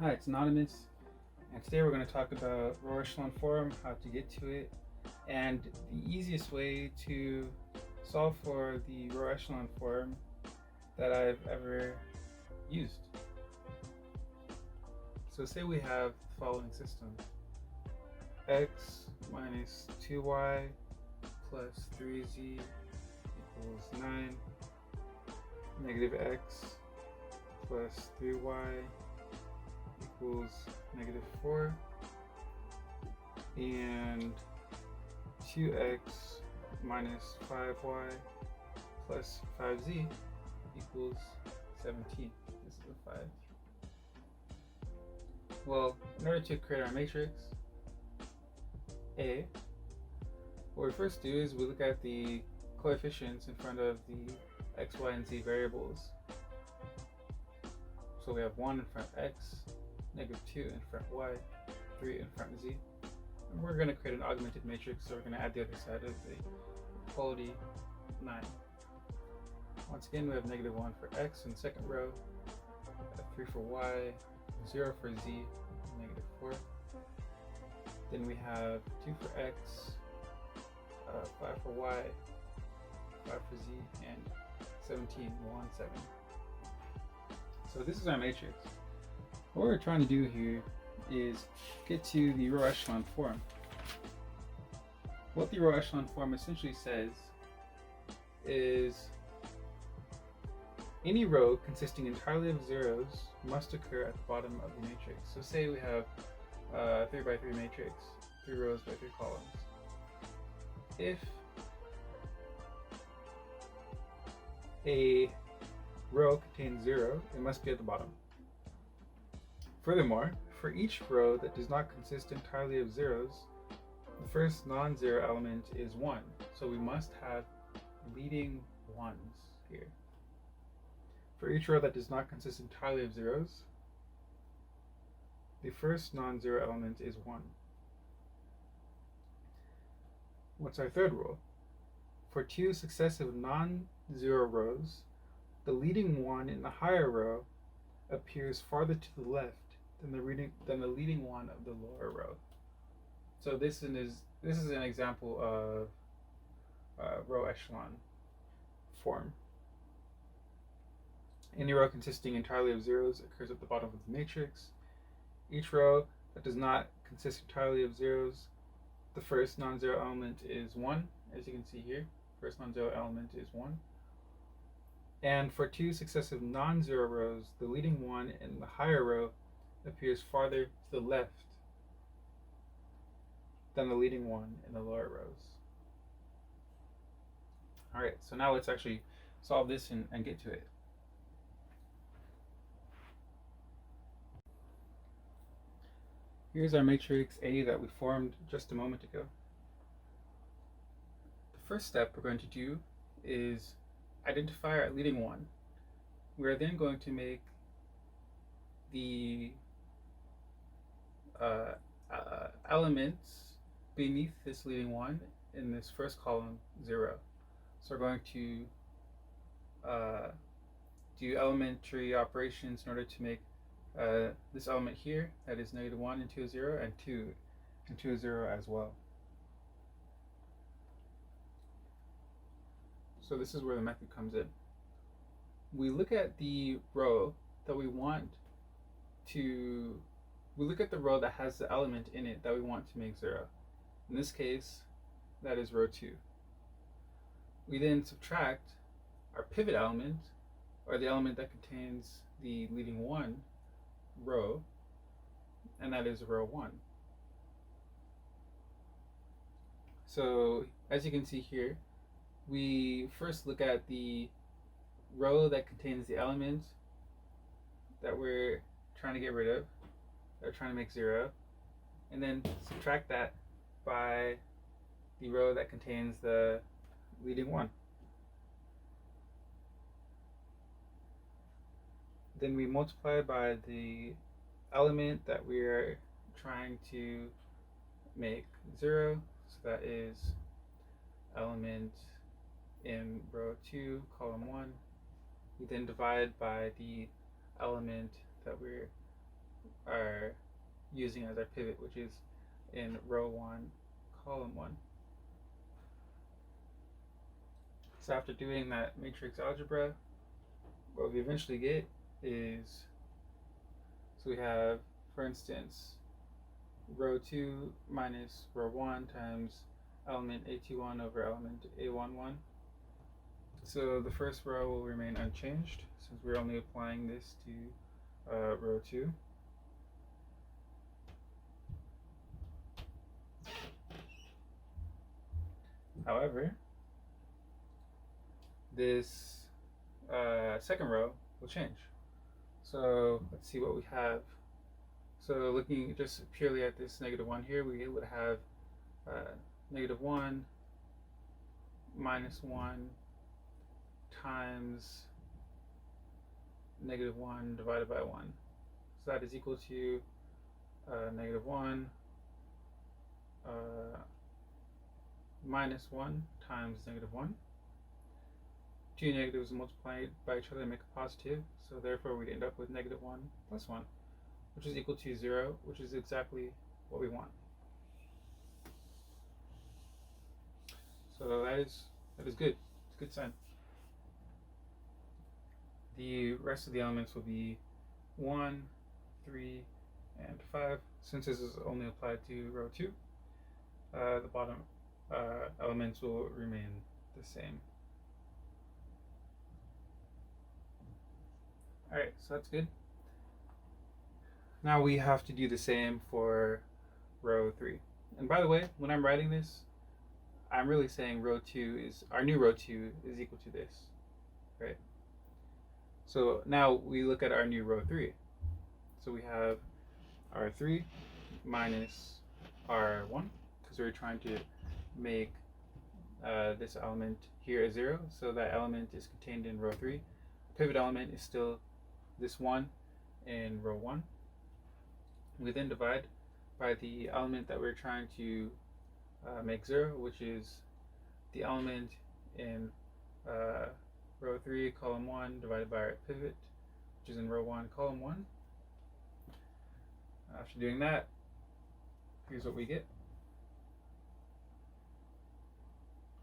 Hi, it's Anonymous, and today we're going to talk about row echelon form, how to get to it, and the easiest way to solve for the row echelon form that I've ever used. So say we have the following system: x minus 2y plus 3z equals 9, negative x plus 3y equals negative 4, and 2x minus 5y plus 5z equals 17. This is a 5. Well, in order to create our matrix A, what we first do is we look at the coefficients in front of the x, y, and z variables. So we have 1 in front of x, negative 2 in front of y, 3 in front of z. And we're going to create an augmented matrix, so we're going to add the other side of the equality 9. Once again, we have negative 1 for x in the second row, 3 for y, 0 for z, negative 4. Then we have 2 for x, 5 for y, 5 for z, and 17, 1, 7. So this is our matrix. What we're trying to do here is get to the row echelon form. What the row echelon form essentially says is any row consisting entirely of zeros must occur at the bottom of the matrix. So say we have a 3 by 3 matrix, 3 rows by 3 columns. If a row contains 0, it must be at the bottom. Furthermore, for each row that does not consist entirely of zeros, the first non-zero element is 1. So we must have leading ones here. For each row that does not consist entirely of zeros, the first non-zero element is 1. What's our third rule? For 2 successive non-zero rows, the leading one in the higher row appears farther to the left than the leading one of the lower row. So this is an example of row echelon form. Any row consisting entirely of zeros occurs at the bottom of the matrix. Each row that does not consist entirely of zeros, the first non-zero element is 1, as you can see here. First non-zero element is 1. And for 2 successive non-zero rows, the leading one in the higher row appears farther to the left than the leading one in the lower rows. All right, so now let's actually solve this and get to it. Here's our matrix A that we formed just a moment ago. The first step we're going to do is identify our leading one. We're then going to make the elements beneath this leading one in this first column 0. So we're going to do elementary operations in order to make this element here, that is negative 1 into a 0, and 2 into a 0 as well. So this is where the method comes in. We look at the row that we want to, we look at the row that has the element in it that we want to make 0. In this case, that is row 2. We then subtract our pivot element, or the element that contains the leading 1 row, and that is row 1. So as you can see here, we first look at the row that contains the element that we're trying to get rid of, or trying to make 0, and then subtract that by the row that contains the leading 1. Then we multiply by the element that we're trying to make 0, so that is element in row 2, column 1. We then divide by the element that we're are using as our pivot, which is in row 1, column 1. So after doing that matrix algebra, what we eventually get is, so we have, for instance, row 2 minus row 1 times element A21 over element A11. So the first row will remain unchanged since we're only applying this to row 2. However, this second row will change. So let's see what we have. So looking just purely at this -1 here, we would have -1 minus 1 times -1 divided by 1. So that is equal to -1 minus 1 times -1. Two negatives multiplied by each other make a positive, so therefore we'd end up with -1 plus 1, which is equal to 0, which is exactly what we want. So that is good. It's a good sign. The rest of the elements will be 1, 3, and 5. Since this is only applied to row 2, the bottom elements will remain the same. Alright, so that's good. Now we have to do the same for row 3. And by the way, when I'm writing this, I'm really saying row 2 is, our new row 2 is equal to this, right? So now we look at our new row 3. So we have R3 minus R1, because we're trying to make this element here a 0, so that element is contained in row 3. Pivot element is still this 1 in row 1. We then divide by the element that we're trying to make 0, which is the element in row 3, column 1, divided by our pivot, which is in row 1, column 1. After doing that, here's what we get.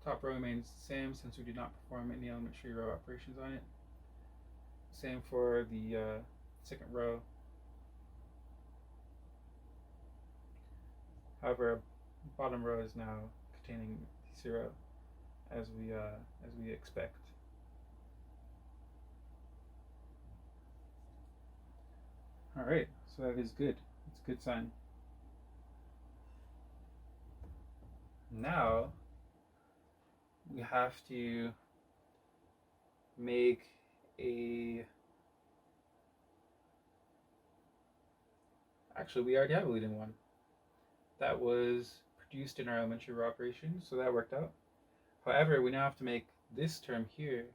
Top row remains the same since we did not perform any elementary row operations on it. Same for the second row. However, bottom row is now containing 0 as we expect. All right, so that is good. It's a good sign. Now we have to make a, actually we already have a leading one that was produced in our elementary row operation, so that worked out. However, we now have to make this term here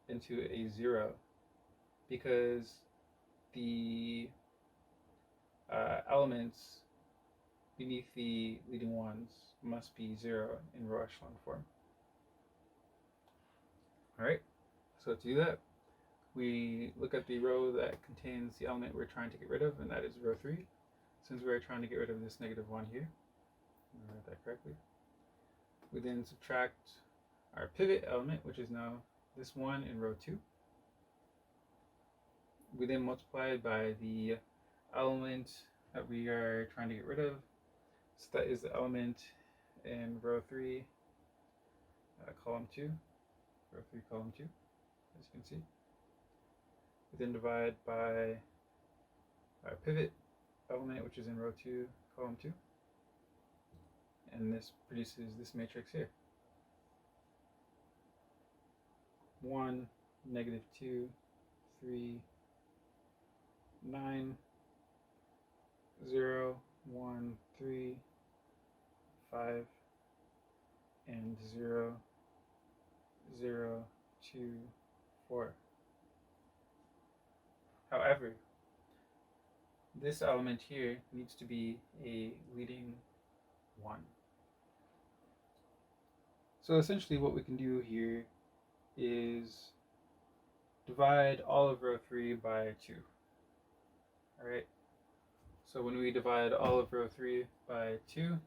into a 0 because the elements beneath the leading ones must be 0 in row echelon form. Alright, so to do that, we look at the row that contains the element we're trying to get rid of, and that is row 3. Since we're trying to get rid of this -1 here, I write that correctly. We then subtract our pivot element, which is now this 1 in row 2. We then multiply it by the element that we are trying to get rid of. So that is the element in row 3, column 2, row 3, column 2, as you can see. We then divide by our pivot element, which is in row 2, column 2. And this produces this matrix here. 1, -2, 3, 9, 0, 1, 3, 5, and 0, 0, 2, 4. However, this element here needs to be a leading 1. So essentially what we can do here is divide all of row 3 by 2. Alright, So when we divide all of row 3 by 2,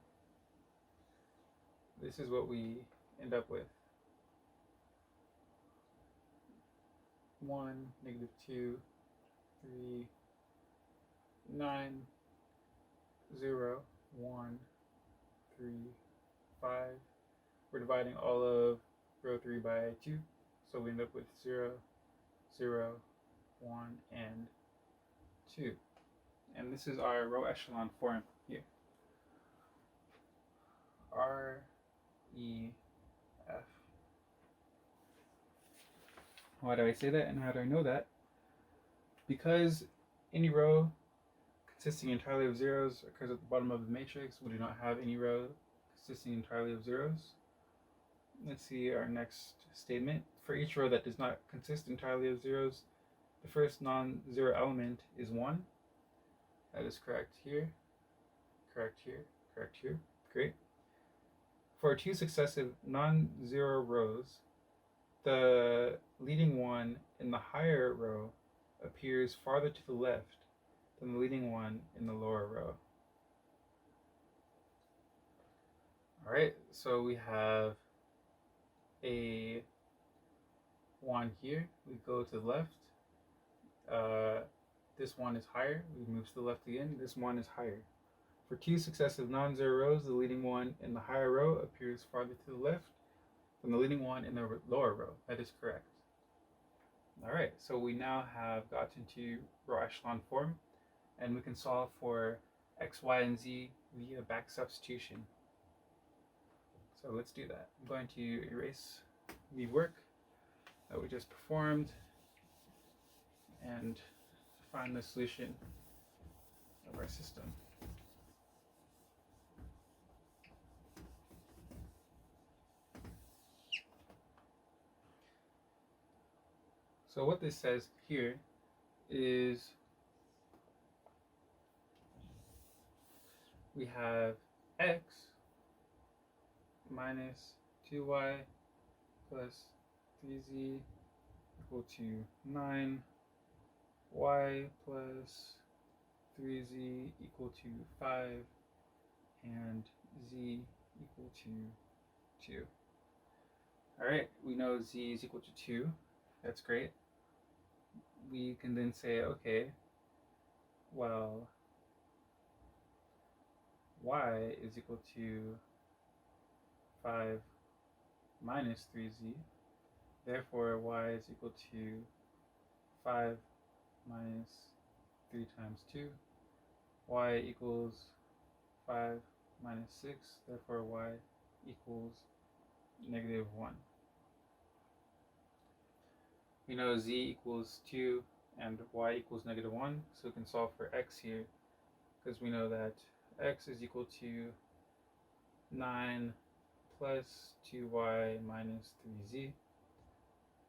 this is what we end up with. 1, -2, 3, 9, 0, 1, 3, 5. We're dividing all of row 3 by 2, so we end up with 0, 0, 1, and 2. And this is our row echelon form here. R, E, F. Why do I say that and how do I know that? Because any row consisting entirely of zeros occurs at the bottom of the matrix. We do not have any row consisting entirely of zeros. Let's see our next statement. For each row that does not consist entirely of zeros, the first non-zero element is 1. That is correct here, correct here, correct here. Great. For 2 successive non-zero rows, the leading one in the higher row appears farther to the left than the leading one in the lower row. All right, so we have a 1 here. We go to the left. This one is higher. We move to the left again. This one is higher. For 2 successive non-zero rows, the leading one in the higher row appears farther to the left than the leading one in the lower row. That is correct. All right, so we now have gotten to row echelon form, and we can solve for x, y, and z via back substitution. So let's do that. I'm going to erase the work that we just performed and find the solution of our system. So what this says here is we have x minus 2y plus 3z equal to 9, y plus 3z equal to 5, and z equal to 2. Alright, we know z is equal to 2. That's great. We can then say, okay, well, y is equal to 5 minus 3z. Therefore, y is equal to 5 minus 3 times 2. Y equals 5 minus 6. Therefore, y equals -1. We know z equals 2 and y equals -1, so we can solve for x here, because we know that x is equal to 9 plus 2y minus 3z.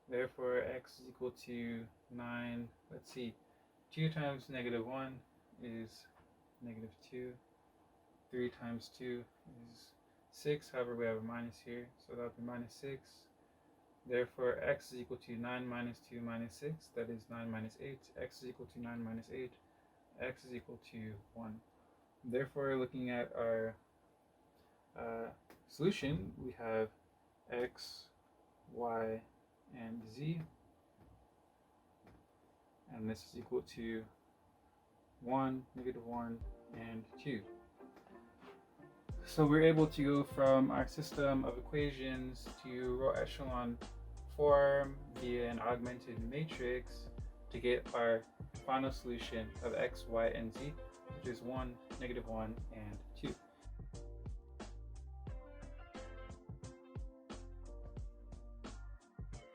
Therefore, x is equal to 9. Let's see, 2 times -1 is -2. 3 times 2 is 6. However, we have a minus here, so that would be -6. Therefore, x is equal to 9 minus 2 minus 6. That is 9 minus 8. X is equal to 9 minus 8. X is equal to 1. Therefore, looking at our solution, we have x, y, and z. And this is equal to 1, -1, and 2. So we're able to go from our system of equations to row echelon form via an augmented matrix to get our final solution of x, y, and z, which is 1, -1, and 2.